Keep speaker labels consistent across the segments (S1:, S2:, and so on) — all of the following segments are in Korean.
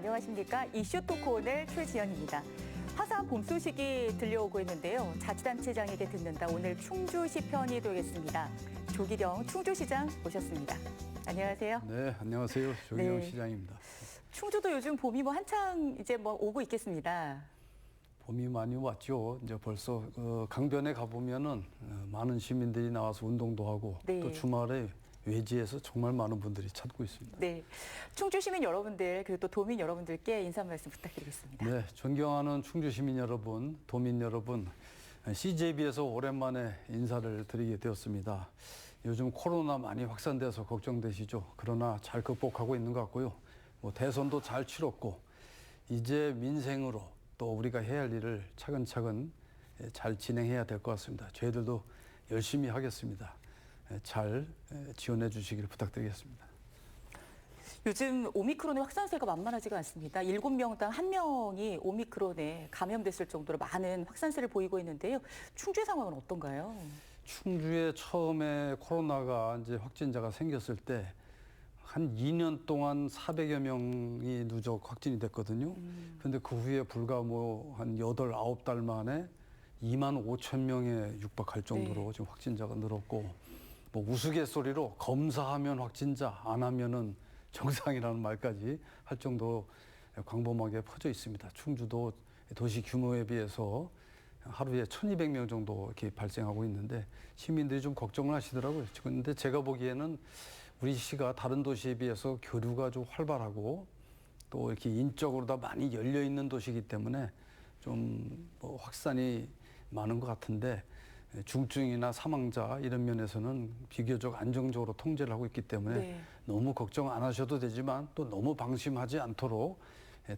S1: 안녕하십니까. 이슈 토크 오늘 최지연입니다. 화사한 봄 소식이 들려오고 있는데요. 자치단체장에게 듣는다. 오늘 충주시 편이 되겠습니다. 조기령 충주시장 모셨습니다. 안녕하세요.
S2: 네, 안녕하세요. 조기령 시장입니다.
S1: 충주도 요즘 봄이 한창 이제 오고 있겠습니다.
S2: 봄이 많이 왔죠. 이제 벌써 강변에 가보면은 많은 시민들이 나와서 운동도 하고 또 주말에 외지에서 정말 많은 분들이 찾고 있습니다.
S1: 네, 충주 시민 여러분들 그리고 또 도민 여러분들께 인사 말씀 부탁드리겠습니다.
S2: 네, 존경하는 충주 시민 여러분, 도민 여러분, CJB에서 오랜만에 인사를 드리게 되었습니다. 요즘 코로나 많이 확산돼서 걱정되시죠. 그러나 잘 극복하고 있는 것 같고요. 대선도 잘 치렀고 이제 민생으로 또 우리가 해야 할 일을 차근차근 잘 진행해야 될 것 같습니다. 저희들도 열심히 하겠습니다. 잘 지원해 주시기를 부탁드리겠습니다.
S1: 요즘 오미크론의 확산세가 만만하지가 않습니다. 7명당 1명이 오미크론에 감염됐을 정도로 많은 확산세를 보이고 있는데요. 충주의 상황은 어떤가요?
S2: 충주에 처음에 코로나가 이제 확진자가 생겼을 때 한 2년 동안 400여 명이 누적 확진이 됐거든요. 그런데 그 후에 불과 한 8, 9달 만에 2만 5천 명에 육박할 정도로 지금 확진자가 늘었고 우스갯소리로 검사하면 확진자, 안 하면은 정상이라는 말까지 할 정도로 광범하게 퍼져 있습니다. 충주도 도시 규모에 비해서 하루에 1,200명 정도 이렇게 발생하고 있는데 시민들이 좀 걱정을 하시더라고요. 그런데 제가 보기에는 우리 시가 다른 도시에 비해서 교류가 좀 활발하고 또 이렇게 인적으로 다 많이 열려 있는 도시이기 때문에 좀 확산이 많은 것 같은데 중증이나 사망자 이런 면에서는 비교적 안정적으로 통제를 하고 있기 때문에 너무 걱정 안 하셔도 되지만 또 너무 방심하지 않도록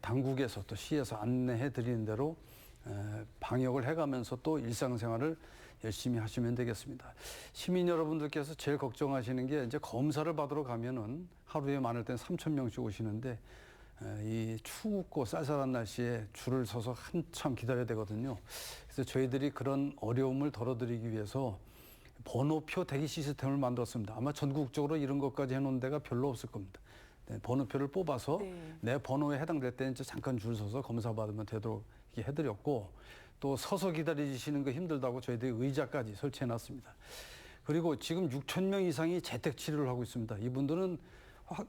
S2: 당국에서 또 시에서 안내해 드리는 대로 방역을 해가면서 또 일상생활을 열심히 하시면 되겠습니다. 시민 여러분들께서 제일 걱정하시는 게 이제 검사를 받으러 가면은 하루에 많을 땐 3,000명씩 오시는데 이 추웠고 쌀쌀한 날씨에 줄을 서서 한참 기다려야 되거든요. 그래서 저희들이 그런 어려움을 덜어드리기 위해서 번호표 대기 시스템을 만들었습니다. 아마 전국적으로 이런 것까지 해놓은 데가 별로 없을 겁니다. 번호표를 뽑아서 내 번호에 해당될 때는 잠깐 줄 서서 검사 받으면 되도록 이렇게 해드렸고 또 서서 기다리시는 거 힘들다고 저희들이 의자까지 설치해놨습니다. 그리고 지금 6천 명 이상이 재택치료를 하고 있습니다. 이분들은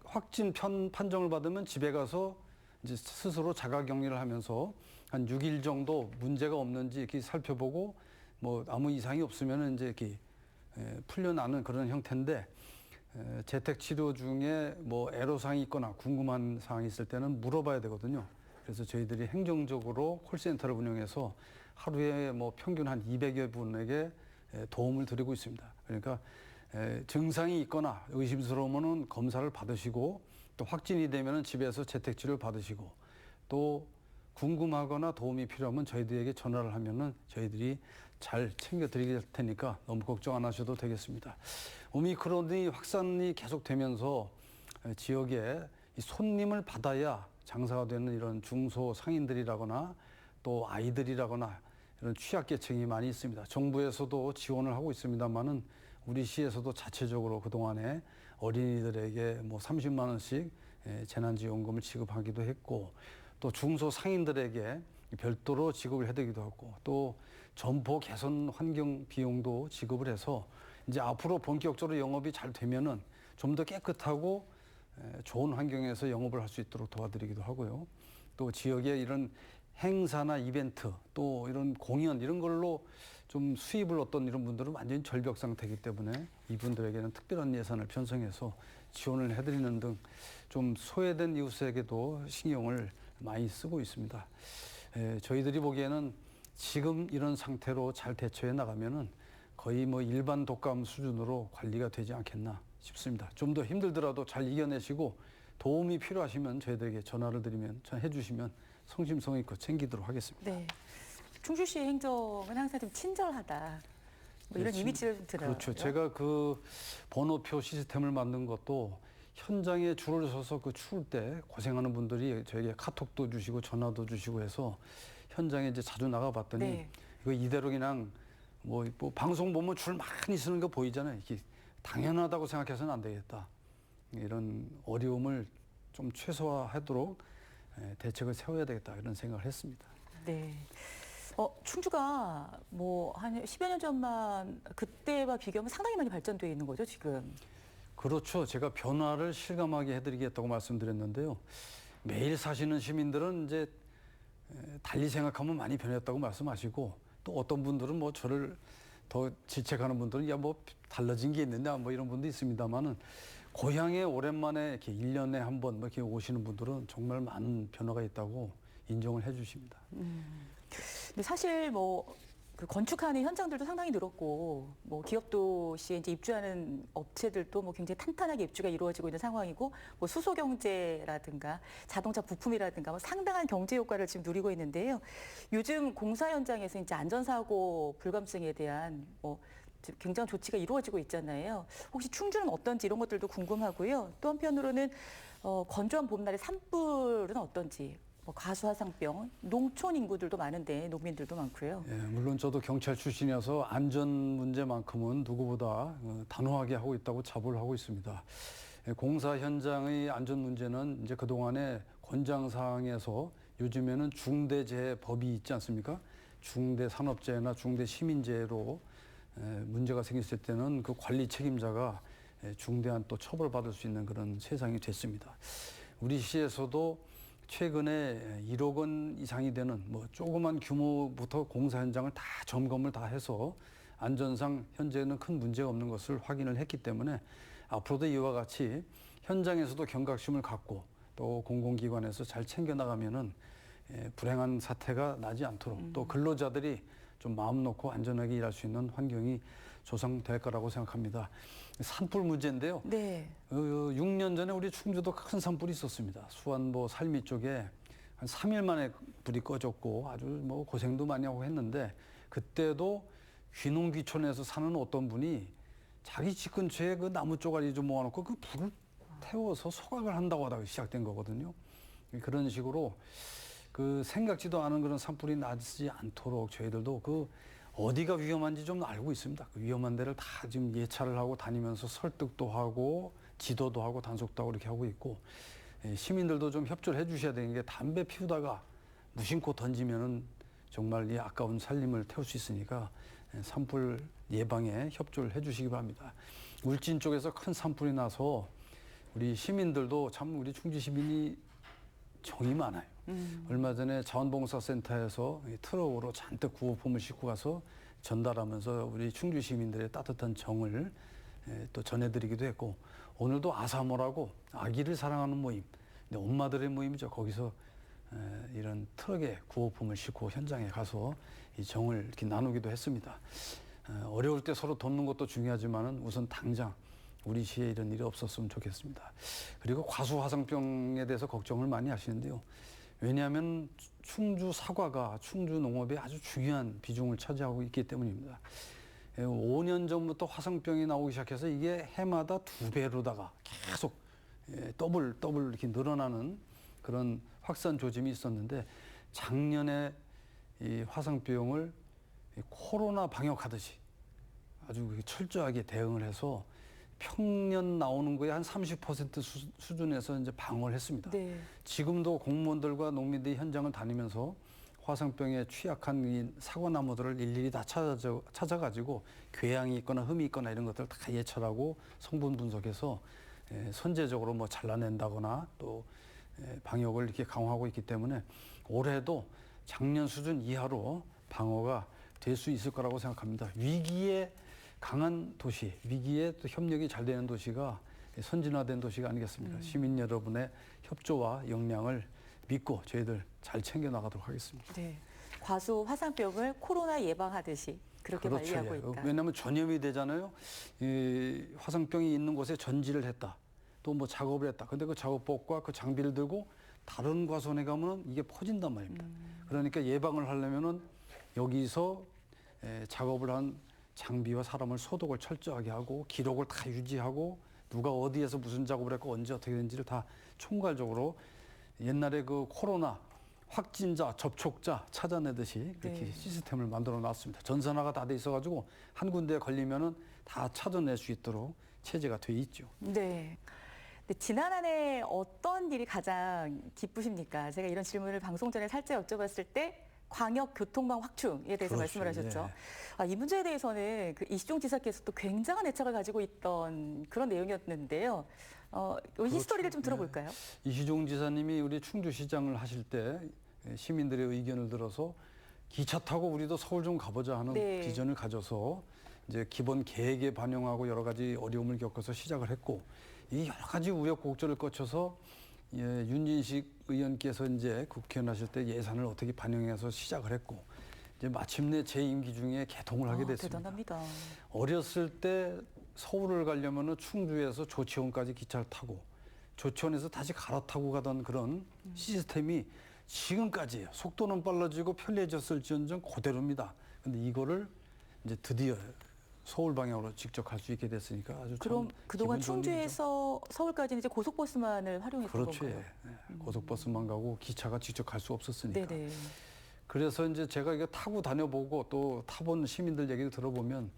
S2: 확진 판정을 받으면 집에 가서 이제 스스로 자가격리를 하면서 한 6일 정도 문제가 없는지 이렇게 살펴보고 아무 이상이 없으면 이제 이렇게 풀려나는 그런 형태인데 재택치료 중에 애로사항이 있거나 궁금한 사항이 있을 때는 물어봐야 되거든요. 그래서 저희들이 행정적으로 콜센터를 운영해서 하루에 평균 한 200여 분에게 도움을 드리고 있습니다. 그러니까 증상이 있거나 의심스러우면 검사를 받으시고 또 확진이 되면 집에서 재택치료를 받으시고 또 궁금하거나 도움이 필요하면 저희들에게 전화를 하면은 저희들이 잘 챙겨드릴 테니까 너무 걱정 안 하셔도 되겠습니다. 오미크론이 확산이 계속되면서 지역에 손님을 받아야 장사가 되는 이런 중소 상인들이라거나 또 아이들이라거나 이런 취약계층이 많이 있습니다. 정부에서도 지원을 하고 있습니다만은 우리 시에서도 자체적으로 그동안에 어린이들에게 30만 원씩 재난지원금을 지급하기도 했고 또 중소 상인들에게 별도로 지급을 해드리기도 하고 또 점포 개선 환경 비용도 지급을 해서 이제 앞으로 본격적으로 영업이 잘 되면은 좀 더 깨끗하고 좋은 환경에서 영업을 할 수 있도록 도와드리기도 하고요. 또 지역에 이런 행사나 이벤트 또 이런 공연 이런 걸로 좀 수입을 얻던 이런 분들은 완전히 절벽 상태이기 때문에 이분들에게는 특별한 예산을 편성해서 지원을 해드리는 등 좀 소외된 이웃에게도 신경을 많이 쓰고 있습니다. 저희들이 보기에는 지금 이런 상태로 잘 대처해 나가면은 거의 일반 독감 수준으로 관리가 되지 않겠나 싶습니다. 좀 더 힘들더라도 잘 이겨내시고 도움이 필요하시면 저희들에게 전화를 드리면 전화해 주시면 성심성의껏 챙기도록 하겠습니다.
S1: 네, 충주시의 행정은 항상 좀 친절하다. 이런 이미지를 좀 들어요.
S2: 그렇죠. 제가 그 번호표 시스템을 만든 것도 현장에 줄을 서서 그 추울 때 고생하는 분들이 저에게 카톡도 주시고 전화도 주시고 해서 현장에 이제 자주 나가봤더니 이거 이대로 그냥 방송 보면 줄 많이 쓰는 거 보이잖아요. 이게 당연하다고 생각해서는 안 되겠다. 이런 어려움을 좀 최소화하도록 대책을 세워야 되겠다 이런 생각을 했습니다.
S1: 네. 충주가 뭐 한 10여 년 전만 그때와 비교하면 상당히 많이 발전되어 있는 거죠, 지금.
S2: 그렇죠. 제가 변화를 실감하게 해드리겠다고 말씀드렸는데요. 매일 사시는 시민들은 이제 달리 생각하면 많이 변했다고 말씀하시고 또 어떤 분들은 뭐 저를 더 질책하는 분들은 야 뭐 달라진 게 있느냐 뭐 이런 분도 있습니다만은 고향에 오랜만에 이렇게 1년에 한 번 뭐 이렇게 오시는 분들은 정말 많은 변화가 있다고 인정을 해주십니다.
S1: 근데 사실 뭐 그 건축하는 현장들도 상당히 늘었고 뭐 기업 도시에 이제 입주하는 업체들도 뭐 굉장히 탄탄하게 입주가 이루어지고 있는 상황이고 뭐 수소 경제라든가 자동차 부품이라든가 뭐 상당한 경제 효과를 지금 누리고 있는데요. 요즘 공사 현장에서 이제 안전사고 불감증에 대한 뭐 지금 굉장한 조치가 이루어지고 있잖아요. 혹시 충주는 어떤지 이런 것들도 궁금하고요. 또 한편으로는 건조한 봄날의 산불은 어떤지. 뭐 가수화상병, 농촌 인구들도 많은데 농민들도 많고요.
S2: 예, 물론 저도 경찰 출신이어서 안전 문제만큼은 누구보다 단호하게 하고 있다고 자부를 하고 있습니다. 공사 현장의 안전 문제는 이제 그동안에 권장사항에서 요즘에는 중대재해법이 있지 않습니까? 중대산업재해나 중대시민재해로 문제가 생겼을 때는 그 관리 책임자가 중대한 또 처벌받을 수 있는 그런 세상이 됐습니다. 우리 시에서도 최근에 1억 원 이상이 되는 뭐 조그만 규모부터 공사 현장을 다 점검을 다 해서 안전상 현재는 큰 문제가 없는 것을 확인을 했기 때문에 앞으로도 이와 같이 현장에서도 경각심을 갖고 또 공공기관에서 잘 챙겨나가면은 불행한 사태가 나지 않도록 또 근로자들이 좀 마음 놓고 안전하게 일할 수 있는 환경이 조성될 거라고 생각합니다. 산불 문제인데요.
S1: 네.
S2: 6년 전에 우리 충주도 큰 산불이 있었습니다. 수안보 살미 쪽에 한 3일 만에 불이 꺼졌고 아주 뭐 고생도 많이 하고 했는데 그때도 귀농귀촌에서 사는 어떤 분이 자기 집 근처에 그 나무 쪼가리 좀 모아놓고 그 불을 태워서 소각을 한다고 하다가 시작된 거거든요. 그런 식으로 그 생각지도 않은 그런 산불이 나지 않도록 저희들도 그 어디가 위험한지 좀 알고 있습니다. 그 위험한 데를 다 지금 예찰을 하고 다니면서 설득도 하고 지도도 하고 단속도 하고 이렇게 하고 있고 시민들도 좀 협조를 해 주셔야 되는 게 담배 피우다가 무심코 던지면은 정말 이 아까운 살림을 태울 수 있으니까 산불 예방에 협조를 해 주시기 바랍니다. 울진 쪽에서 큰 산불이 나서 우리 시민들도 참 우리 충주 시민이 정이 많아요. 얼마 전에 자원봉사센터에서 트럭으로 잔뜩 구호품을 싣고 가서 전달하면서 우리 충주 시민들의 따뜻한 정을 또 전해드리기도 했고 오늘도 아사모라고 아기를 사랑하는 모임, 근데 엄마들의 모임이죠. 거기서 이런 트럭에 구호품을 싣고 현장에 가서 이 정을 이렇게 나누기도 했습니다. 어려울 때 서로 돕는 것도 중요하지만은 우선 당장 우리 시에 이런 일이 없었으면 좋겠습니다. 그리고 과수화상병에 대해서 걱정을 많이 하시는데요. 왜냐하면 충주 사과가 충주 농업에 아주 중요한 비중을 차지하고 있기 때문입니다. 5년 전부터 화상병이 나오기 시작해서 이게 해마다 2배로다가 계속 더블 이렇게 늘어나는 그런 확산 조짐이 있었는데 작년에 이 화상병을 코로나 방역하듯이 아주 철저하게 대응을 해서 평년 나오는 거에 한 30% 수준에서 이제 방어를 했습니다.
S1: 네.
S2: 지금도 공무원들과 농민들이 현장을 다니면서 화상병에 취약한 이 사과나무들을 일일이 다 찾아가지고 궤양이 있거나 흠이 있거나 이런 것들을 다 예찰하고 성분 분석해서 선제적으로 뭐 잘라낸다거나 또 방역을 이렇게 강화하고 있기 때문에 올해도 작년 수준 이하로 방어가 될 수 있을 거라고 생각합니다. 위기에 강한 도시, 위기에 또 협력이 잘 되는 도시가 선진화된 도시가 아니겠습니까? 시민 여러분의 협조와 역량을 믿고 저희들 잘 챙겨나가도록 하겠습니다.
S1: 네. 과수 화상병을 코로나 예방하듯이 그렇게
S2: 그렇죠.
S1: 관리하고
S2: 예.
S1: 있다.
S2: 왜냐하면 전염이 되잖아요. 이 화상병이 있는 곳에 전지를 했다. 또 뭐 작업을 했다. 근데 그 작업복과 그 장비를 들고 다른 과수원에 가면 이게 퍼진단 말입니다. 그러니까 예방을 하려면은 여기서 작업을 한 장비와 사람을 소독을 철저하게 하고 기록을 다 유지하고 누가 어디에서 무슨 작업을 했고 언제 어떻게 된지를 다 총괄적으로 옛날에 그 코로나 확진자, 접촉자 찾아내듯이 그렇게
S1: 네.
S2: 시스템을 만들어 놨습니다. 전산화가 다 돼 있어가지고 한 군데에 걸리면은 다 찾아낼 수 있도록 체제가 돼 있죠.
S1: 네. 근데 지난 한 해 어떤 일이 가장 기쁘십니까? 제가 이런 질문을 방송 전에 살짝 여쭤봤을 때 광역 교통망 확충에 대해서
S2: 그렇죠.
S1: 말씀을 하셨죠.
S2: 예.
S1: 이 문제에 대해서는 그 이시종 지사께서 또 굉장한 애착을 가지고 있던 그런 내용이었는데요. 이 히스토리를 좀 들어볼까요?
S2: 이시종 지사님이 우리 충주시장을 하실 때 시민들의 의견을 들어서 기차 타고 우리도 서울 좀 가보자 하는
S1: 네.
S2: 비전을 가져서 이제 기본 계획에 반영하고 여러 가지 어려움을 겪어서 시작을 했고, 이 여러 가지 우여곡절을 거쳐서 윤진식 의원께서 이제 국회의원 하실 때 예산을 어떻게 반영해서 시작을 했고, 이제 마침내 제 임기 중에 개통을 하게 됐습니다.
S1: 대단합니다.
S2: 어렸을 때 서울을 가려면은 충주에서 조치원까지 기차를 타고 조치원에서 다시 갈아타고 가던 그런 시스템이 지금까지예요. 속도는 빨라지고 편리해졌을지언정 그대로입니다. 근데 이거를 이제 드디어 서울 방향으로 직접 갈 수 있게 됐으니까 아주
S1: 그럼
S2: 참
S1: 그동안
S2: 기분 좋은 일이죠.
S1: 충주에서 서울까지는 이제 고속버스만을 활용했던
S2: 그렇죠.
S1: 건가요?
S2: 예. 고속버스만 가고 기차가 직접 갈 수 없었으니까.
S1: 네네.
S2: 그래서 이제 제가 이거 타고 다녀보고 또 타본 시민들 얘기를 들어보면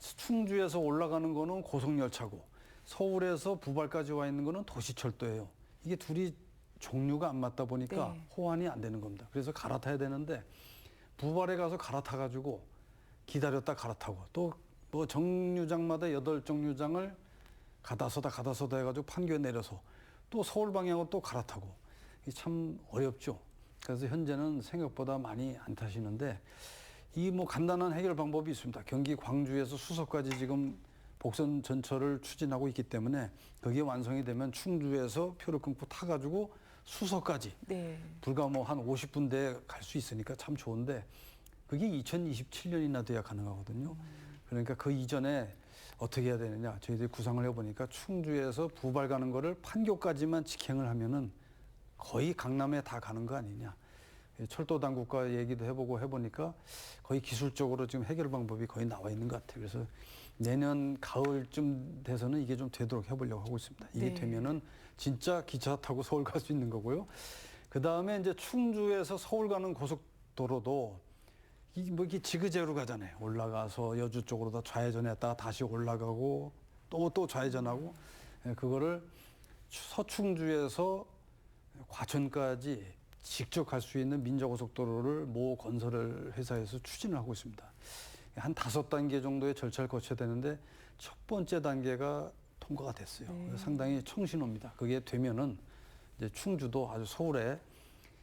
S2: 충주에서 올라가는 거는 고속열차고 서울에서 부발까지 와 있는 거는 도시철도예요. 이게 둘이 종류가 안 맞다 보니까
S1: 네.
S2: 호환이 안 되는 겁니다. 그래서 갈아타야 되는데 부발에 가서 갈아타가지고 기다렸다 갈아타고 또 뭐 정류장마다 8정류장을 가다서다 해가지고 판교에 내려서 또 서울 방향으로 또 갈아타고 이게 참 어렵죠. 그래서 현재는 생각보다 많이 안 타시는데 이 뭐 간단한 해결 방법이 있습니다. 경기 광주에서 수서까지 지금 복선 전철을 추진하고 있기 때문에 그게 완성이 되면 충주에서 표를 끊고 타가지고 수서까지
S1: 네.
S2: 불과 뭐 한 50분 내에 갈 수 있으니까 참 좋은데 그게 2027년이나 돼야 가능하거든요. 그러니까 그 이전에 어떻게 해야 되느냐. 저희들이 구상을 해보니까 충주에서 부발 가는 거를 판교까지만 직행을 하면은 거의 강남에 다 가는 거 아니냐. 철도 당국과 얘기도 해보고 해보니까 거의 기술적으로 지금 해결 방법이 거의 나와 있는 것 같아요. 그래서 내년 가을쯤 돼서는 이게 좀 되도록 해보려고 하고 있습니다. 이게
S1: 네.
S2: 되면은 진짜 기차 타고 서울 갈 수 있는 거고요. 그 다음에 이제 충주에서 서울 가는 고속도로도 이게 지그재그로 가잖아요. 올라가서 여주 쪽으로 다 좌회전했다가 다시 올라가고 또 좌회전하고 그거를 서충주에서 과천까지 직접 갈 수 있는 민자고속도로를 모 건설 회사에서 추진을 하고 있습니다. 한 5단계 정도의 절차를 거쳐야 되는데 첫 번째 단계가 통과가 됐어요.
S1: 네.
S2: 상당히 청신호입니다. 그게 되면은 이제 충주도 아주 서울에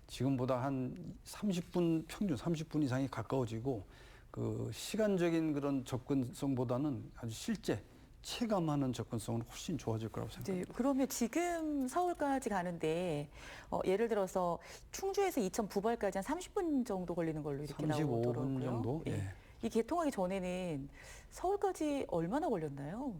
S2: 지금보다 한 30분 평균 30분 이상이 가까워지고 그 시간적인 그런 접근성보다는 아주 실제 체감하는 접근성은 훨씬 좋아질 거라고 생각합니다.
S1: 네, 그러면 지금 서울까지 가는데 예를 들어서 충주에서 이천 부발까지 한 30분 정도 걸리는 걸로 이렇게
S2: 35분
S1: 나오더라고요.
S2: 정도?
S1: 예.
S2: 예.
S1: 이 개통하기 전에는 서울까지 얼마나 걸렸나요?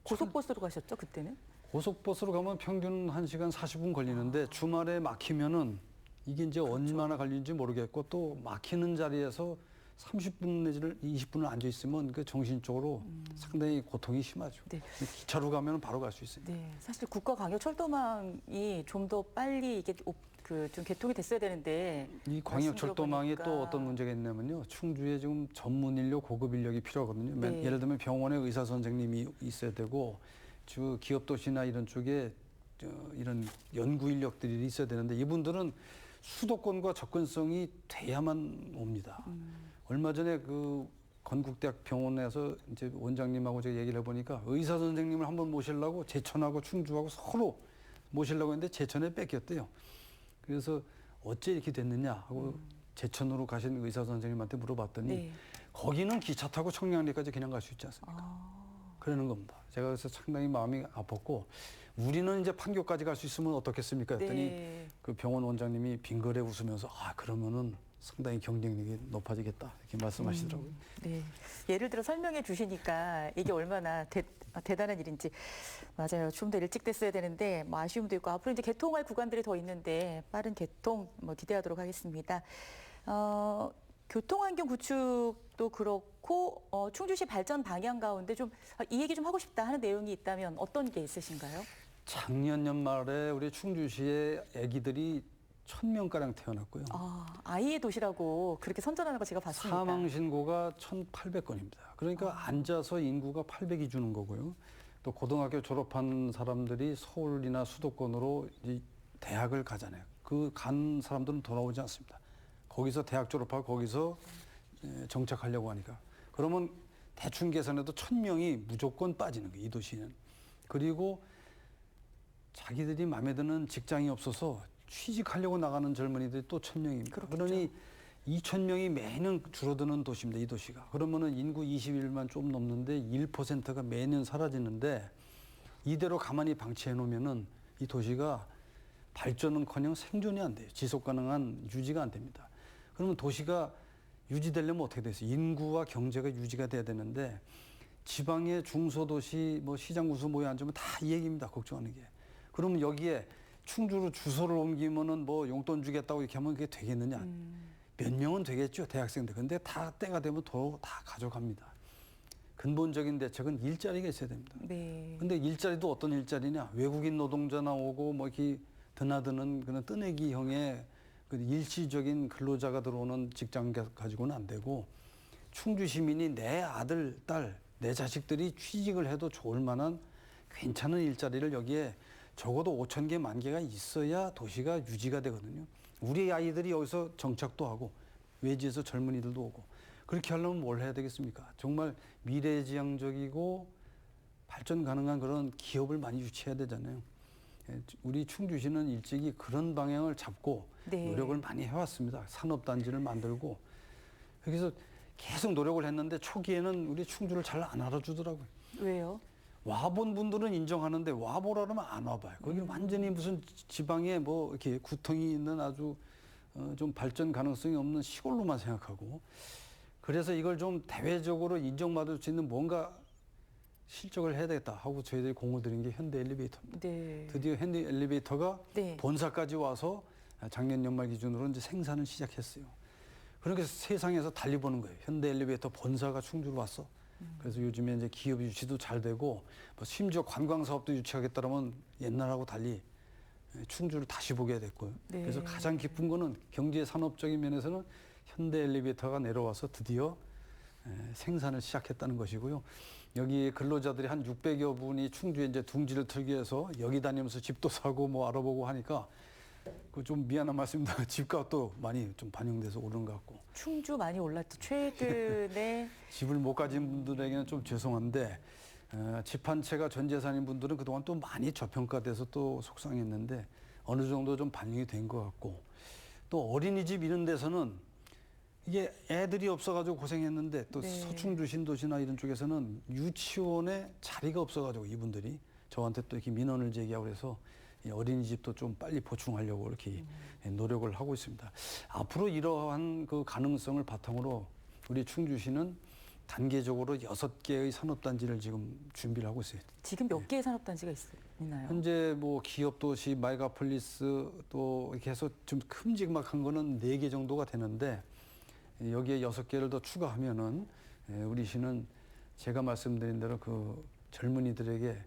S1: 고속버스로 가셨죠, 그때는?
S2: 고속버스로 가면 평균 1시간 40분 걸리는데 주말에 막히면은 이게 이제 얼마나 걸리는지 모르겠고 또 막히는 자리에서 30분 내지는 20분을 앉아 있으면 그 정신적으로 상당히 고통이 심하죠.
S1: 네.
S2: 기차로 가면 바로 갈 수 있으니까.
S1: 네, 사실 국가 광역 철도망이 좀 더 빨리 이게 좀 개통이 됐어야 되는데
S2: 이 광역 철도망이
S1: 말씀
S2: 또
S1: 들어보니까
S2: 어떤 문제가 있냐면요. 충주에 지금 전문 인력, 고급 인력이 필요하거든요.
S1: 네.
S2: 예를 들면 병원에 의사 선생님이 있어야 되고 주 기업 도시나 이런 쪽에 이런 연구 인력들이 있어야 되는데 이분들은 수도권과 접근성이 돼야만 옵니다. 얼마 전에 그 건국대학 병원에서 이제 원장님하고 제가 얘기를 해보니까 의사 선생님을 한번 모시려고 제천하고 충주하고 서로 모시려고 했는데 제천에 뺏겼대요. 그래서 어째 이렇게 됐느냐 하고 제천으로 가신 의사 선생님한테 물어봤더니
S1: 네.
S2: 거기는 기차 타고 청량리까지 그냥 갈 수 있지 않습니까? 그러는 겁니다. 제가 그래서 상당히 마음이 아팠고 우리는 이제 판교까지 갈 수 있으면 어떻겠습니까? 했더니
S1: 네.
S2: 그 병원 원장님이 빙그레 웃으면서 그러면은 상당히 경쟁력이 높아지겠다 이렇게 말씀하시더라고요.
S1: 네. 예를 들어 설명해 주시니까 이게 얼마나 대단한 일인지 맞아요. 좀 더 일찍 됐어야 되는데 뭐 아쉬움도 있고 앞으로 이제 개통할 구간들이 더 있는데 빠른 개통 뭐 기대하도록 하겠습니다. 교통환경 구축도 그렇고 충주시 발전 방향 가운데 좀 이 얘기 좀 하고 싶다 하는 내용이 있다면 어떤 게 있으신가요?
S2: 작년 연말에 우리 충주시에 아기들이 1,000명가량 태어났고요.
S1: 아이의 도시라고 그렇게 선전하는 거 제가 봤습니다.
S2: 사망 신고가 1,800건입니다. 그러니까 앉아서 인구가 800이 주는 거고요. 또 고등학교 졸업한 사람들이 서울이나 수도권으로 이 대학을 가잖아요. 그 간 사람들은 돌아오지 않습니다. 거기서 대학 졸업하고 거기서 정착하려고 하니까. 그러면 대충 계산해도 1,000명이 무조건 빠지는 거예요, 이 도시는. 그리고 자기들이 마음에 드는 직장이 없어서 취직하려고 나가는 젊은이들이 또 1,000명입니다.
S1: 그렇겠죠.
S2: 그러니 2,000명이 매년 줄어드는 도시입니다, 이 도시가. 그러면은 인구 21만 좀 넘는데 1%가 매년 사라지는데 이대로 가만히 방치해 놓으면은 이 도시가 발전은커녕 생존이 안 돼요. 지속 가능한 유지가 안 됩니다. 그러면 도시가 유지되려면 어떻게 되겠어요? 인구와 경제가 유지가 돼야 되는데 지방의 중소도시 뭐 시장 구수 모여 앉으면 다 이 얘기입니다. 걱정하는 게. 그러면 여기에 충주로 주소를 옮기면은 뭐 용돈 주겠다고 이렇게 하면 그게 되겠느냐? 몇 명은 되겠죠, 대학생들. 근데 다 때가 되면 도로 다 가져갑니다. 근본적인 대책은 일자리가 있어야 됩니다.
S1: 네.
S2: 근데 일자리도 어떤 일자리냐? 외국인 노동자나 오고 뭐 이렇게 드나드는 그런 뜨내기형의 그 일시적인 근로자가 들어오는 직장 가지고는 안 되고 충주 시민이 내 아들, 딸, 내 자식들이 취직을 해도 좋을 만한 괜찮은 일자리를 여기에 적어도 5,000개, 10,000개가 있어야 도시가 유지가 되거든요. 우리 아이들이 여기서 정착도 하고 외지에서 젊은이들도 오고 그렇게 하려면 뭘 해야 되겠습니까? 정말 미래지향적이고 발전 가능한 그런 기업을 많이 유치해야 되잖아요. 우리 충주시는 일찍이 그런 방향을 잡고
S1: 네.
S2: 노력을 많이 해왔습니다. 산업단지를 만들고 그래서 계속 노력을 했는데 초기에는 우리 충주를 잘 안 알아주더라고요.
S1: 왜요?
S2: 와본 분들은 인정하는데 와보라 그러면 안 와봐요. 거기 완전히 무슨 지방에 뭐 이렇게 구덩이 있는 아주 좀 발전 가능성이 없는 시골로만 생각하고 그래서 이걸 좀 대외적으로 인정받을 수 있는 뭔가 실적을 해야 되겠다 하고 저희들이 공을 들인 게 현대 엘리베이터입니다.
S1: 네.
S2: 드디어 현대 엘리베이터가
S1: 네.
S2: 본사까지 와서 작년 연말 기준으로 이제 생산을 시작했어요. 그렇게 세상에서 달리 보는 거예요. 현대 엘리베이터 본사가 충주로 왔어. 그래서 요즘에 이제 기업 유치도 잘 되고 뭐 심지어 관광 사업도 유치하겠다라면 옛날하고 달리 충주를 다시 보게 됐고요.
S1: 네.
S2: 그래서 가장 기쁜 거는 경제 산업적인 면에서는 현대 엘리베이터가 내려와서 드디어 생산을 시작했다는 것이고요. 여기 근로자들이 한 600여 분이 충주에 이제 둥지를 틀기 위해서 여기 다니면서 집도 사고 뭐 알아보고 하니까 그 좀 미안한 말씀입니다. 집값도 많이 좀 반영돼서 오른 것 같고.
S1: 충주 많이 올랐죠. 최근에
S2: 집을 못 가진 분들에게는 좀 죄송한데 집 한 채가 전 재산인 분들은 그동안 또 많이 저평가돼서 또 속상했는데 어느 정도 좀 반영이 된 것 같고 또 어린이집 이런 데서는 이게 애들이 없어가지고 고생했는데 또
S1: 네.
S2: 서충주 신도시나 이런 쪽에서는 유치원에 자리가 없어가지고 이분들이 저한테 또 이렇게 민원을 제기하고 그래서 어린이집도 좀 빨리 보충하려고 이렇게 노력을 하고 있습니다. 앞으로 이러한 그 가능성을 바탕으로 우리 충주시는 단계적으로 6개의 산업단지를 지금 준비를 하고 있어요.
S1: 지금 몇 개의 산업단지가 있나요?
S2: 현재 뭐 기업도시, 마이가폴리스 또 이렇게 해서 좀 큼직막한 거는 4개 정도가 되는데 여기에 6개를 더 추가하면은 우리 시는 제가 말씀드린 대로 그 젊은이들에게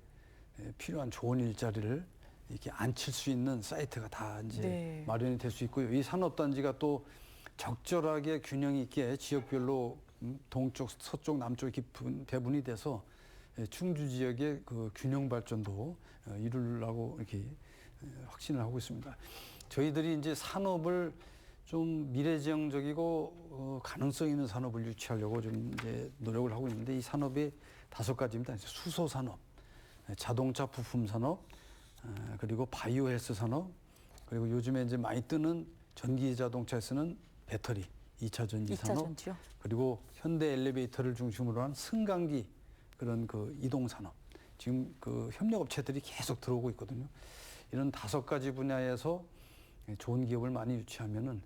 S2: 필요한 좋은 일자리를 이렇게 앉힐 수 있는 사이트가 다 이제
S1: 네.
S2: 마련이 될 수 있고요. 이 산업단지가 또 적절하게 균형 있게 지역별로 동쪽, 서쪽, 남쪽 이렇게 배분이 돼서 충주 지역의 그 균형 발전도 이루려고 이렇게 확신을 하고 있습니다. 저희들이 이제 산업을 좀 미래지향적이고 가능성 있는 산업을 유치하려고 좀 이제 노력을 하고 있는데 이 산업이 5가지입니다. 수소 산업, 자동차 부품 산업, 그리고 바이오 헬스 산업, 그리고 요즘에 이제 많이 뜨는 전기 자동차에 쓰는 배터리, 2차 전지 산업,
S1: 전지요?
S2: 그리고 현대 엘리베이터를 중심으로 한 승강기 그런 그 이동 산업. 지금 그 협력 업체들이 계속 들어오고 있거든요. 이런 5가지 분야에서 좋은 기업을 많이 유치하면은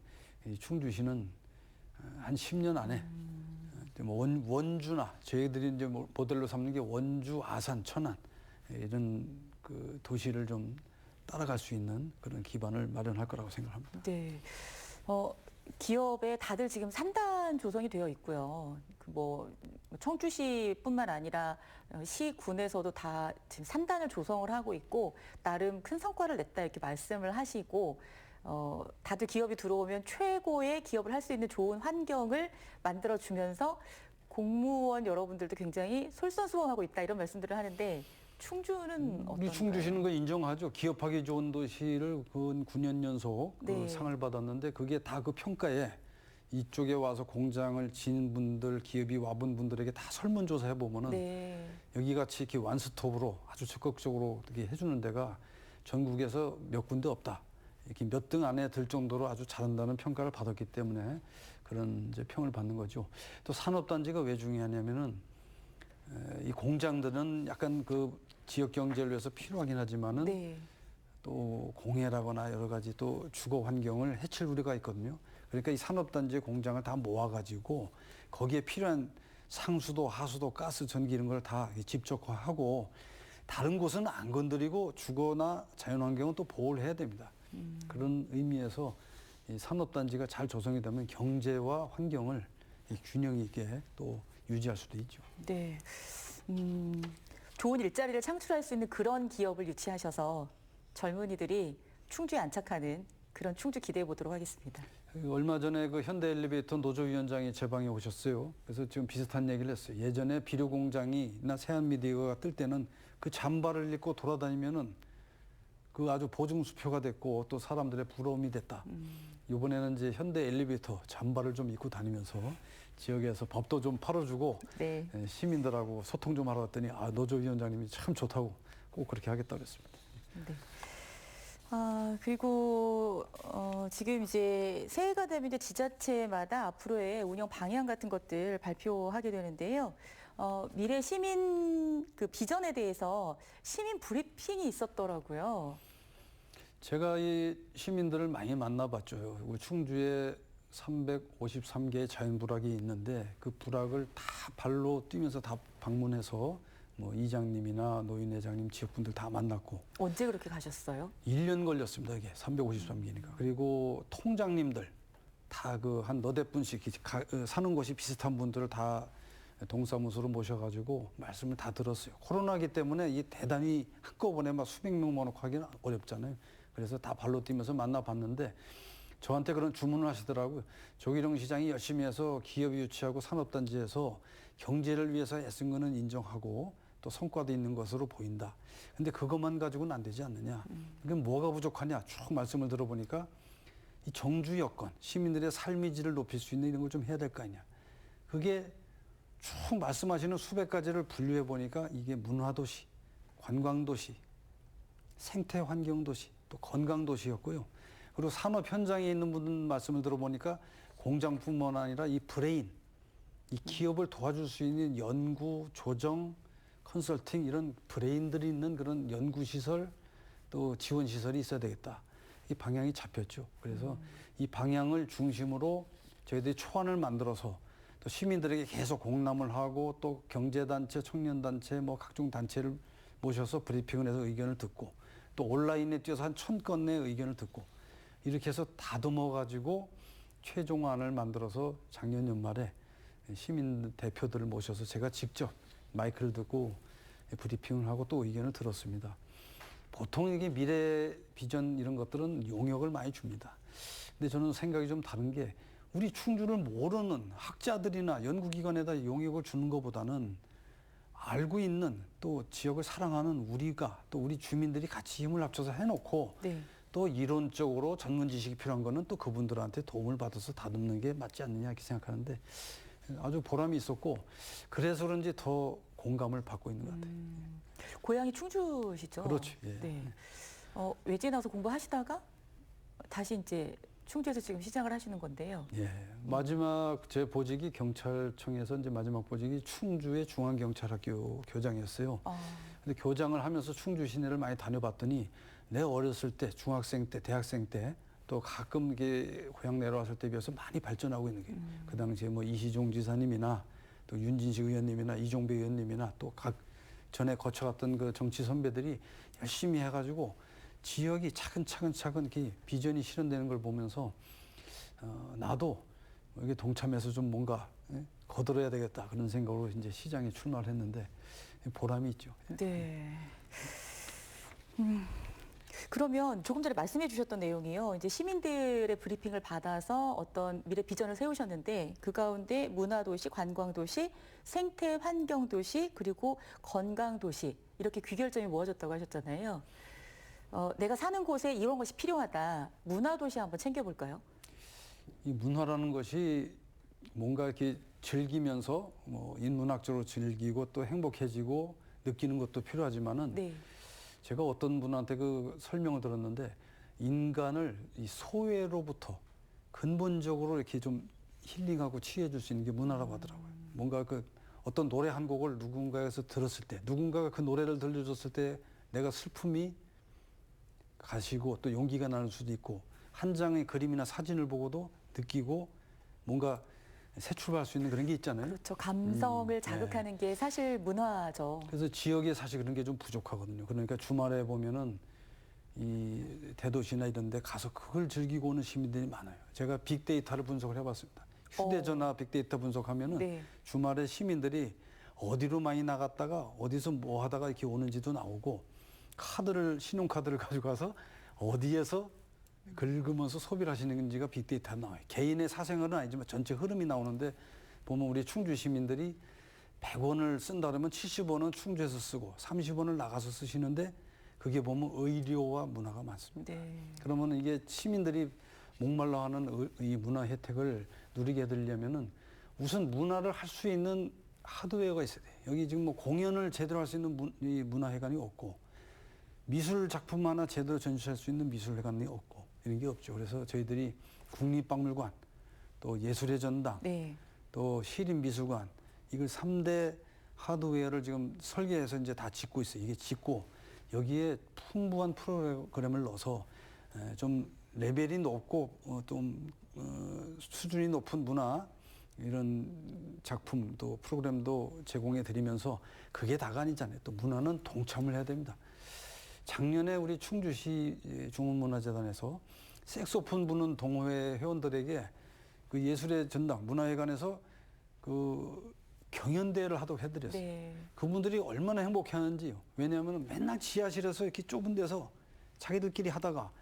S2: 이 충주시는 한 10년 안에 원주나 저희들이 이제 모델로 삼는 게 원주, 아산, 천안 이런 그 도시를 좀 따라갈 수 있는 그런 기반을 마련할 거라고 생각합니다.
S1: 네. 기업에 다들 지금 산단 조성이 되어 있고요. 뭐 청주시뿐만 아니라 시군에서도 다 지금 산단을 조성을 하고 있고 나름 큰 성과를 냈다 이렇게 말씀을 하시고 다들 기업이 들어오면 최고의 기업을 할 수 있는 좋은 환경을 만들어 주면서 공무원 여러분들도 굉장히 솔선수범하고 있다 이런 말씀들을 하는데 충주는 어떤가요?
S2: 우리 충주시는 거 인정하죠. 기업하기 좋은 도시를 근 9년 연속 그
S1: 네.
S2: 상을 받았는데 그게 다 그 평가에 이쪽에 와서 공장을 지은 분들, 기업이 와본 분들에게 다 설문조사 해보면은
S1: 네.
S2: 여기 같이 이렇게 완스톱으로 아주 적극적으로 이렇게 해주는 데가 전국에서 몇 군데 없다. 이렇게 몇 등 안에 들 정도로 아주 잘한다는 평가를 받았기 때문에 그런 이제 평을 받는 거죠. 또 산업단지가 왜 중요하냐면은 이 공장들은 약간 그 지역 경제를 위해서 필요하긴 하지만은
S1: 네.
S2: 또 공해라거나 여러 가지 또 주거 환경을 해칠 우려가 있거든요. 그러니까 이 산업단지의 공장을 다 모아가지고 거기에 필요한 상수도, 하수도, 가스, 전기 이런 걸 다 집적화하고 다른 곳은 안 건드리고 주거나 자연환경은 또 보호를 해야 됩니다. 그런 의미에서 이 산업단지가 잘 조성이 되면 경제와 환경을 이 균형 있게 또 유지할 수도 있죠.
S1: 네. 좋은 일자리를 창출할 수 있는 그런 기업을 유치하셔서 젊은이들이 충주에 안착하는 그런 충주 기대해 보도록 하겠습니다.
S2: 얼마 전에 그 현대엘리베이터 노조위원장이 제 방에 오셨어요. 그래서 지금 비슷한 얘기를 했어요. 예전에 비료공장이나 세안미디어가 뜰 때는 그 잠바를 입고 돌아다니면은 그 아주 보증수표가 됐고 또 사람들의 부러움이 됐다. 이번에는 이제 현대엘리베이터 잠바를 좀 입고 다니면서 지역에서 법도 좀 팔아주고
S1: 네.
S2: 시민들하고 소통 좀 하러 왔더니 노조위원장님이 참 좋다고 꼭 그렇게 하겠다고 그랬습니다.
S1: 네. 그리고 지금 이제 새해가 되면 이제 지자체마다 앞으로의 운영 방향 같은 것들 발표하게 되는데요. 미래 시민 그 비전에 대해서 시민 브리핑이 있었더라고요.
S2: 제가 이 시민들을 많이 만나봤죠. 우리 충주에 353개의 자연부락이 있는데 그 부락을 다 발로 뛰면서 다 방문해서 뭐 이장님이나 노인회장님 지역분들 다 만났고
S1: 언제 그렇게 가셨어요?
S2: 1년 걸렸습니다. 이게 353개니까. 그리고 통장님들 다 그 한 너댓 분씩 사는 곳이 비슷한 분들을 다 동사무소로 모셔가지고 말씀을 다 들었어요. 코로나기 때문에 이 대단히 한꺼번에 막 수백 명 모아놓고 하기는 어렵잖아요. 그래서 다 발로 뛰면서 만나봤는데 저한테 그런 주문을 하시더라고요. 조기룡 시장이 열심히 해서 기업 유치하고 산업단지에서 경제를 위해서 애쓴 거는 인정하고 또 성과도 있는 것으로 보인다. 근데 그것만 가지고는 안 되지 않느냐. 그럼 뭐가 부족하냐. 쭉 말씀을 들어보니까 이 정주 여건, 시민들의 삶의 질을 높일 수 있는 이런 걸 좀 해야 될 거 아니냐. 그게 쭉 말씀하시는 수백 가지를 분류해 보니까 이게 문화도시, 관광도시, 생태환경도시, 또 건강도시였고요. 그리고 산업 현장에 있는 분들 말씀을 들어보니까 공장뿐만 아니라 이 브레인, 이 기업을 도와줄 수 있는 연구, 조정, 컨설팅 이런 브레인들이 있는 그런 연구시설 또 지원시설이 있어야 되겠다. 이 방향이 잡혔죠. 그래서 이 방향을 중심으로 저희들이 초안을 만들어서 또 시민들에게 계속 공람을 하고 또 경제단체, 청년단체 뭐 각종 단체를 모셔서 브리핑을 해서 의견을 듣고 또 온라인에 뛰어서 한 1000건의 의견을 듣고 이렇게 해서 다듬어가지고 최종안을 만들어서 작년 연말에 시민 대표들을 모셔서 제가 직접 마이크를 듣고 브리핑을 하고 또 의견을 들었습니다. 보통 이게 미래 비전 이런 것들은 용역을 많이 줍니다. 근데 저는 생각이 좀 다른 게 우리 충주를 모르는 학자들이나 연구기관에다 용역을 주는 것보다는 알고 있는 또 지역을 사랑하는 우리가 또 우리 주민들이 같이 힘을 합쳐서 해놓고
S1: 네.
S2: 또 이론적으로 전문 지식이 필요한 거는 또 그분들한테 도움을 받아서 다듬는 게 맞지 않느냐 이렇게 생각하는데 아주 보람이 있었고 그래서 그런지 더 공감을 받고 있는 것 같아요.
S1: 고향이 충주시죠?
S2: 그렇죠. 예.
S1: 네. 외지에 나와서 공부하시다가 다시 이제 충주에서 지금 시작을 하시는 건데요.
S2: 예. 마지막 제 보직이 경찰청에서 이제 마지막 보직이 충주의 중앙경찰학교 교장이었어요. 근데 교장을 하면서 충주 시내를 많이 다녀봤더니 내 어렸을 때, 중학생 때, 대학생 때 또 가끔 이게 고향 내려왔을 때 비해서 많이 발전하고 있는 게 그 당시에 뭐 이시종 지사님이나 또 윤진식 의원님이나 이종배 의원님이나 또 각 전에 거쳐갔던 그 정치 선배들이 열심히 해가지고 지역이 차근차근 이렇게 비전이 실현되는 걸 보면서 나도 여기 동참해서 좀 뭔가 거들어야 되겠다 그런 생각으로 이제 시장에 출마를 했는데 보람이 있죠.
S1: 네. 그러면 조금 전에 말씀해 주셨던 내용이요. 이제 시민들의 브리핑을 받아서 어떤 미래 비전을 세우셨는데 그 가운데 문화도시, 관광도시, 생태환경도시, 그리고 건강도시 이렇게 귀결점이 모아졌다고 하셨잖아요. 내가 사는 곳에 이런 것이 필요하다. 문화도시 한번 챙겨볼까요?
S2: 이 문화라는 것이 뭔가 이렇게 즐기면서 뭐 인문학적으로 즐기고 또 행복해지고 느끼는 것도 필요하지만은
S1: 네.
S2: 제가 어떤 분한테 그 설명을 들었는데 인간을 이 소외로부터 근본적으로 이렇게 좀 힐링하고 치유해줄 수 있는 게 문화라고 하더라고요. 뭔가 그 어떤 노래 한 곡을 누군가에서 들었을 때, 누군가가 그 노래를 들려줬을 때 내가 슬픔이 가시고 또 용기가 나는 수도 있고 한 장의 그림이나 사진을 보고도 느끼고 뭔가 새 출발할 수 있는 그런 게 있잖아요.
S1: 그렇죠. 감성을 자극하는 게 사실 문화죠.
S2: 그래서 지역에 사실 그런 게 좀 부족하거든요. 그러니까 주말에 보면은 이 대도시나 이런 데 가서 그걸 즐기고 오는 시민들이 많아요. 제가 빅데이터를 분석을 해봤습니다. 휴대전화 빅데이터 분석하면은
S1: 네.
S2: 주말에 시민들이 어디로 많이 나갔다가 어디서 뭐 하다가 이렇게 오는지도 나오고 신용카드를 가져가서 어디에서 긁으면서 소비를 하시는지가 빅데이터가 나와요. 개인의 사생활은 아니지만 전체 흐름이 나오는데 보면 우리 충주 시민들이 100원을 쓴다 그러면 70원은 충주에서 쓰고 30원을 나가서 쓰시는데 그게 보면 의료와 문화가 많습니다.
S1: 네.
S2: 그러면 이게 시민들이 목말라하는 이 문화 혜택을 누리게 해드리려면은 우선 문화를 할 수 있는 하드웨어가 있어야 돼요. 여기 지금 뭐 공연을 제대로 할 수 있는 이 문화회관이 없고 미술 작품 하나 제대로 전시할 수 있는 미술회관이 없고 이런 게 없죠. 그래서 저희들이 국립박물관, 또 예술의 전당,
S1: 네.
S2: 또 시립미술관 이걸 3대 하드웨어를 지금 설계해서 이제 다 짓고 있어요. 이게 짓고 여기에 풍부한 프로그램을 넣어서 좀 레벨이 높고 좀 수준이 높은 문화 이런 작품 또 프로그램도 제공해 드리면서 그게 다가 아니잖아요. 또 문화는 동참을 해야 됩니다. 작년에 우리 충주시 중흥문화재단에서 색소폰 부는 동호회 회원들에게 그 예술의 전당 문화회관에서 그 경연대회를 하도록 해드렸어요.
S1: 네.
S2: 그분들이 얼마나 행복해하는지요. 왜냐하면 맨날 지하실에서 이렇게 좁은 데서 자기들끼리 하다가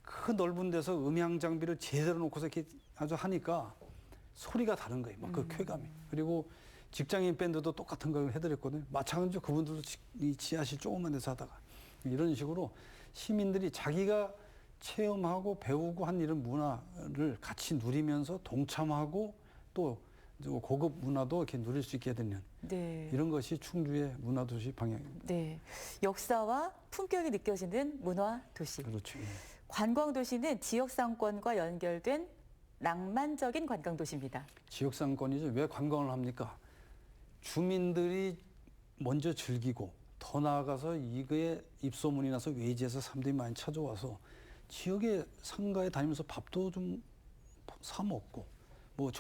S2: 그 넓은 데서 음향 장비를 제대로 놓고서 이렇게 아주 하니까 소리가 다른 거예요. 막 그 쾌감이. 그리고 직장인 밴드도 똑같은 걸 해드렸거든요. 마찬가지로 그분들도 이 지하실 조그만 데서 하다가 이런 식으로 시민들이 자기가 체험하고 배우고 한 이런 문화를 같이 누리면서 동참하고 또 고급 문화도 이렇게 누릴 수 있게 되는
S1: 네.
S2: 이런 것이 충주의 문화도시 방향입니다.
S1: 네. 역사와 품격이 느껴지는 문화도시.
S2: 그렇죠. 예.
S1: 관광도시는 지역 상권과 연결된 낭만적인 관광도시입니다.
S2: 지역 상권이죠. 왜 관광을 합니까? 주민들이 먼저 즐기고 더 나아가서 이거에 입소문이 나서 외지에서 사람들이 많이 찾아와서 지역의 상가에 다니면서 밥도 좀 사 먹고 뭐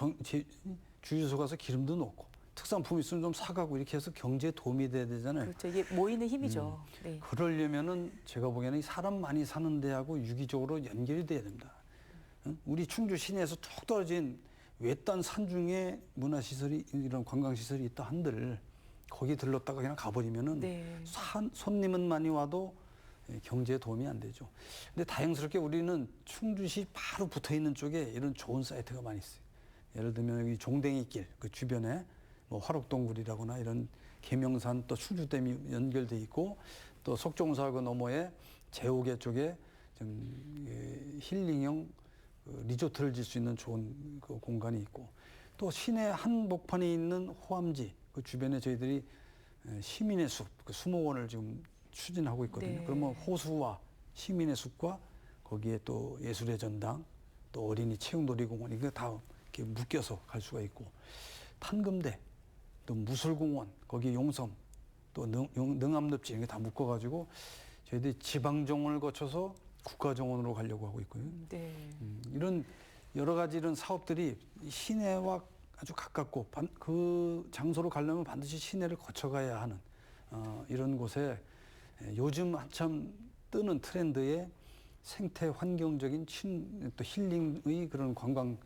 S2: 주유소 가서 기름도 넣고 특산품 있으면 좀 사가고 이렇게 해서 경제에 도움이 돼야 되잖아요.
S1: 그렇죠. 이게 모이는 힘이죠. 네.
S2: 그러려면은 제가 보기에는 사람 많이 사는 데하고 유기적으로 연결이 돼야 됩니다. 응? 우리 충주 시내에서 툭 떨어진 외딴 산중에 문화시설이 이런 관광시설이 있다 한들 거기 들렀다가 그냥 가버리면은
S1: 네.
S2: 손님은 많이 와도 경제에 도움이 안 되죠. 근데 다행스럽게 우리는 충주시 바로 붙어 있는 쪽에 이런 좋은 사이트가 많이 있어요. 예를 들면 여기 종댕이길 그 주변에 뭐 화록동굴이라거나 이런 계명산 또 충주댐이 연결돼 있고 또 석종사 그 너머에 제오계 쪽에 좀 힐링형 리조트를 질 수 있는 좋은 그 공간이 있고 또 시내 한복판에 있는 호암지 그 주변에 저희들이 시민의 숲, 그 수목원을 지금 추진하고 있거든요.
S1: 네.
S2: 그러면 호수와 시민의 숲과 거기에 또 예술의 전당, 또 어린이 체육놀이공원 이거 다 이렇게 묶여서 갈 수가 있고 판금대, 또 무술공원, 거기 용섬, 또 능암늪지 이게 다 묶어가지고 저희들이 지방정원을 거쳐서 국가정원으로 가려고 하고 있고요.
S1: 네.
S2: 이런 여러 가지 이런 사업들이 시내와 아주 가깝고 그 장소로 가려면 반드시 시내를 거쳐가야 하는 이런 곳에 요즘 한참 뜨는 트렌드의 생태 환경적인 또 힐링의 그런 관광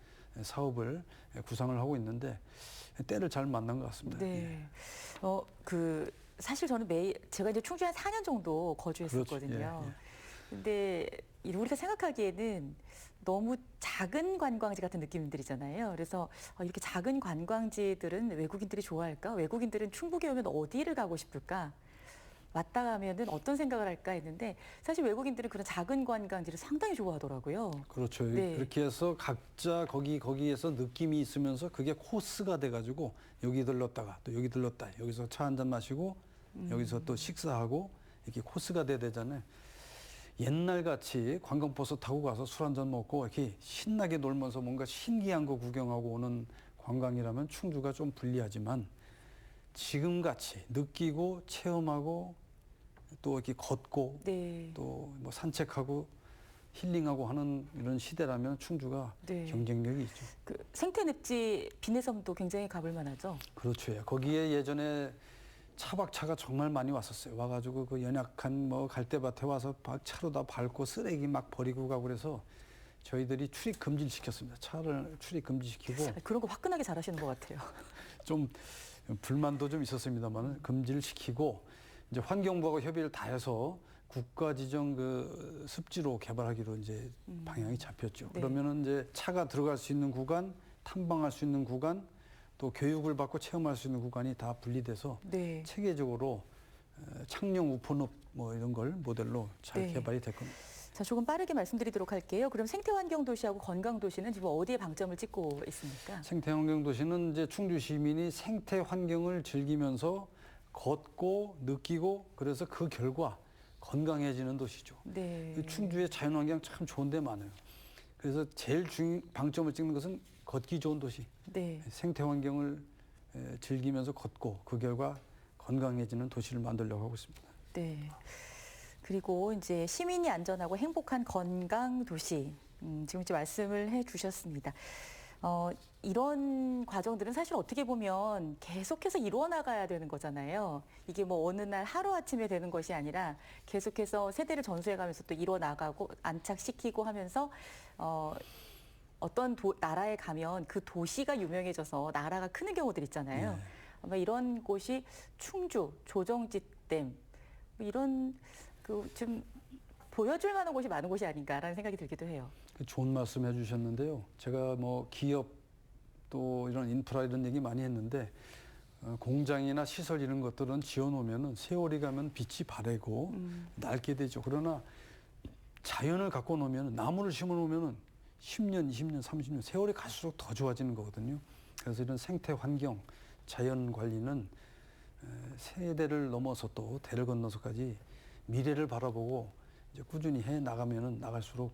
S2: 사업을 구상을 하고 있는데 때를 잘 만난 것 같습니다.
S1: 네. 사실 저는 제가 이제 충주에 한 4년 정도 거주했었거든요.
S2: 그렇죠. 예, 예.
S1: 근데 우리가 생각하기에는 너무 작은 관광지 같은 느낌들이잖아요. 그래서 이렇게 작은 관광지들은 외국인들이 좋아할까? 외국인들은 충북에 오면 어디를 가고 싶을까? 왔다 가면은 어떤 생각을 할까 했는데 사실 외국인들은 그런 작은 관광지를 상당히 좋아하더라고요.
S2: 그렇죠.
S1: 네.
S2: 그렇게 해서 각자 거기에서 느낌이 있으면서 그게 코스가 돼가지고 여기 들렀다가 또 여기 들렀다. 여기서 차 한잔 마시고 여기서 또 식사하고 이렇게 코스가 돼야 되잖아요. 옛날 같이 관광버스 타고 가서 술 한잔 먹고 이렇게 신나게 놀면서 뭔가 신기한 거 구경하고 오는 관광이라면 충주가 좀 불리하지만 지금 같이 느끼고 체험하고 또 이렇게 걷고
S1: 네.
S2: 또 뭐 산책하고 힐링하고 하는 이런 시대라면 충주가
S1: 네.
S2: 경쟁력이 있죠.
S1: 그 생태늪지 비내섬도 굉장히 가볼 만하죠.
S2: 그렇죠. 예. 거기에 예전에 차박차가 정말 많이 왔었어요. 와가지고 그 연약한 뭐 갈대밭에 와서 차로 다 밟고 쓰레기 막 버리고 가고 그래서 저희들이 출입 금지를 시켰습니다. 차를 출입 금지시키고
S1: 그런 거 화끈하게 잘하시는 것 같아요.
S2: 좀 불만도 좀 있었습니다만 금지를 시키고 이제 환경부하고 협의를 다 해서 국가 지정 그 습지로 개발하기로 이제 방향이 잡혔죠.
S1: 네.
S2: 그러면은 이제 차가 들어갈 수 있는 구간, 탐방할 수 있는 구간, 또 교육을 받고 체험할 수 있는 구간이 다 분리돼서
S1: 네.
S2: 체계적으로 창녕 우포늪 뭐 이런 걸 모델로 잘
S1: 네.
S2: 개발이 될 겁니다.
S1: 자, 조금 빠르게 말씀드리도록 할게요. 그럼 생태환경 도시하고 건강 도시는 지금 어디에 방점을 찍고 있습니까?
S2: 생태환경 도시는 이제 충주 시민이 생태 환경을 즐기면서 걷고 느끼고 그래서 그 결과 건강해지는 도시죠.
S1: 네.
S2: 충주의 자연환경 참 좋은 데 많아요. 그래서 제일 방점을 찍는 것은 걷기 좋은 도시.
S1: 네.
S2: 생태환경을 즐기면서 걷고 그 결과 건강해지는 도시를 만들려고 하고 있습니다.
S1: 네. 그리고 이제 시민이 안전하고 행복한 건강 도시. 지금 이제 말씀을 해 주셨습니다. 이런 과정들은 사실 어떻게 보면 계속해서 이루어 나가야 되는 거잖아요. 이게 뭐 어느 날 하루아침에 되는 것이 아니라 계속해서 세대를 전수해 가면서 또 이루어 나가고 안착시키고 하면서 어떤 나라에 가면 그 도시가 유명해져서 나라가 크는 경우들 있잖아요.
S2: 네.
S1: 아마 이런 곳이 충주, 조정지댐 이런 그 좀 보여줄 만한 곳이 많은 곳이 아닌가라는 생각이 들기도 해요.
S2: 좋은 말씀 해주셨는데요. 제가 뭐 기업 또 이런 인프라 이런 얘기 많이 했는데 공장이나 시설 이런 것들은 지어놓으면은 세월이 가면 빛이 바래고 낡게 되죠. 그러나 자연을 갖고 놓으면 나무를 심어 놓으면은 10년, 20년, 30년 세월이 갈수록 더 좋아지는 거거든요. 그래서 이런 생태 환경, 자연 관리는 세대를 넘어서 또 대를 건너서까지 미래를 바라보고 이제 꾸준히 해 나가면은 나갈수록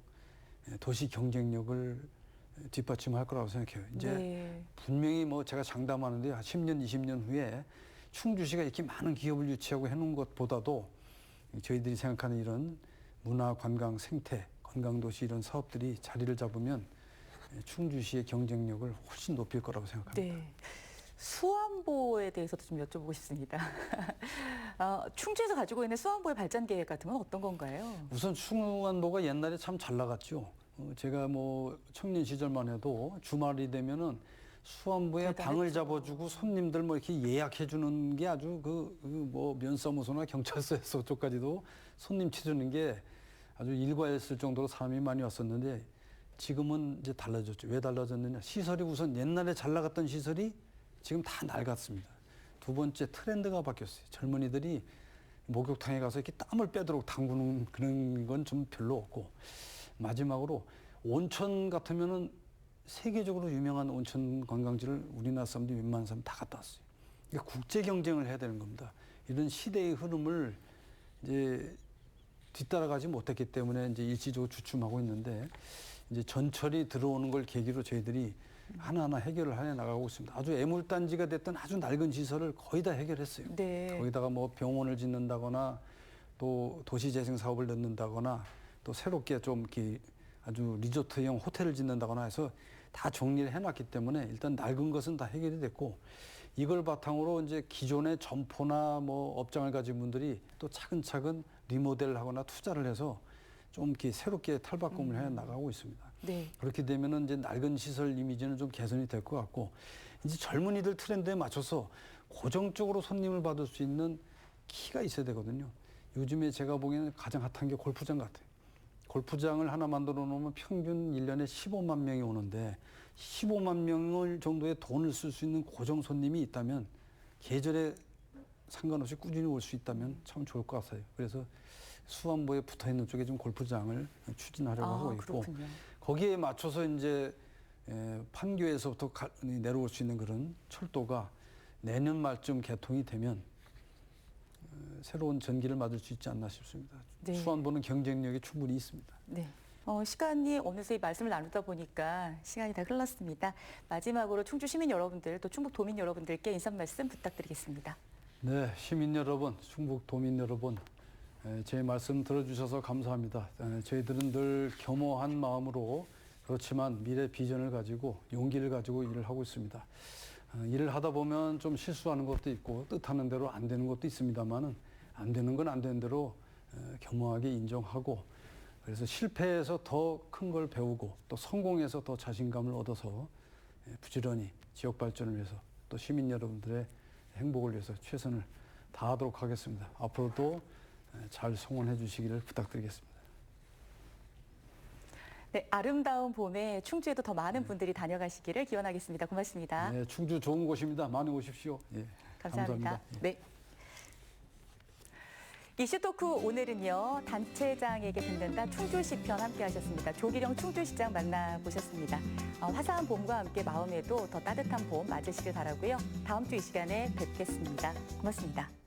S2: 도시 경쟁력을 뒷받침할 거라고 생각해요. 이제
S1: 네.
S2: 분명히 뭐 제가 장담하는데 10년, 20년 후에 충주시가 이렇게 많은 기업을 유치하고 해놓은 것보다도 저희들이 생각하는 이런 문화, 관광, 생태, 건강도시 이런 사업들이 자리를 잡으면 충주시의 경쟁력을 훨씬 높일 거라고 생각합니다.
S1: 네. 수안보에 대해서도 좀 여쭤보고 싶습니다. 충주에서 가지고 있는 수안보의 발전 계획 같은 건 어떤 건가요?
S2: 우선 충안보가 옛날에 참 잘 나갔죠. 제가 뭐 청년 시절만 해도 주말이 되면은 수안보에
S1: 대단했죠.
S2: 방을 잡아주고 손님들 뭐 이렇게 예약해 주는 게 아주 뭐 면사무소나 경찰서에서 쪽까지도 손님 치르는 게 아주 일과했을 정도로 사람이 많이 왔었는데 지금은 이제 달라졌죠. 왜 달라졌느냐? 시설이 우선 옛날에 잘 나갔던 시설이 지금 다 낡았습니다. 두 번째 트렌드가 바뀌었어요. 젊은이들이 목욕탕에 가서 이렇게 땀을 빼도록 담그는 그런 건 좀 별로 없고 마지막으로 온천 같으면은 세계적으로 유명한 온천 관광지를 우리나라 사람들이 웬만한 사람 다 갔다 왔어요. 그러니까 국제 경쟁을 해야 되는 겁니다. 이런 시대의 흐름을 이제 뒤따라가지 못했기 때문에 이제 일시적으로 주춤하고 있는데 이제 전철이 들어오는 걸 계기로 저희들이 하나하나 해결을 해 나가고 있습니다. 아주 애물단지가 됐던 아주 낡은 시설을 거의 다 해결했어요.
S1: 네.
S2: 거기다가 뭐 병원을 짓는다거나 또 도시재생 사업을 넣는다거나 또 새롭게 좀 이렇게 아주 리조트형 호텔을 짓는다거나 해서 다 정리를 해놨기 때문에 일단 낡은 것은 다 해결이 됐고 이걸 바탕으로 이제 기존의 점포나 뭐 업장을 가진 분들이 또 차근차근 리모델을 하거나 투자를 해서 좀 이렇게 새롭게 탈바꿈을 해 나가고 있습니다.
S1: 네.
S2: 그렇게 되면은 이제 낡은 시설 이미지는 좀 개선이 될 것 같고 이제 젊은이들 트렌드에 맞춰서 고정적으로 손님을 받을 수 있는 키가 있어야 되거든요. 요즘에 제가 보기에는 가장 핫한 게 골프장 같아요. 골프장을 하나 만들어 놓으면 평균 1년에 15만 명이 오는데 15만 명을 정도의 돈을 쓸 수 있는 고정 손님이 있다면 계절에 상관없이 꾸준히 올 수 있다면 참 좋을 것 같아요. 그래서 수안보에 붙어 있는 쪽에 좀 골프장을 추진하려고 하고 있고
S1: 그렇군요.
S2: 거기에 맞춰서 이제 판교에서부터 내려올 수 있는 그런 철도가 내년 말쯤 개통이 되면 새로운 전기를 맞을 수 있지 않나 싶습니다.
S1: 네.
S2: 수안보는 경쟁력이 충분히 있습니다.
S1: 네. 시간이 어느새 이 말씀을 나누다 보니까 시간이 다 흘렀습니다. 마지막으로 충주 시민 여러분들 또 충북 도민 여러분들께 인사 말씀 부탁드리겠습니다.
S2: 네, 시민 여러분, 충북 도민 여러분, 제 말씀 들어주셔서 감사합니다. 저희들은 늘 겸허한 마음으로 그렇지만 미래 비전을 가지고 용기를 가지고 일을 하고 있습니다. 일을 하다 보면 좀 실수하는 것도 있고 뜻하는 대로 안 되는 것도 있습니다만은 안 되는 건 안 되는 대로 겸허하게 인정하고 그래서 실패해서 더 큰 걸 배우고 또 성공해서 더 자신감을 얻어서 부지런히 지역 발전을 위해서 또 시민 여러분들의 행복을 위해서 최선을 다하도록 하겠습니다. 앞으로도 잘 성원해 주시기를 부탁드리겠습니다.
S1: 네, 아름다운 봄에 충주에도 더 많은 분들이 다녀가시기를 기원하겠습니다. 고맙습니다.
S2: 네, 충주 좋은 곳입니다. 많이 오십시오. 예,
S1: 감사합니다.
S2: 예.
S1: 네. 이슈토크 오늘은요. 단체장에게 듣는다 충주시 편 함께 하셨습니다. 조기령 충주시장 만나보셨습니다. 화사한 봄과 함께 마음에도 더 따뜻한 봄 맞으시길 바라고요. 다음 주 이 시간에 뵙겠습니다. 고맙습니다.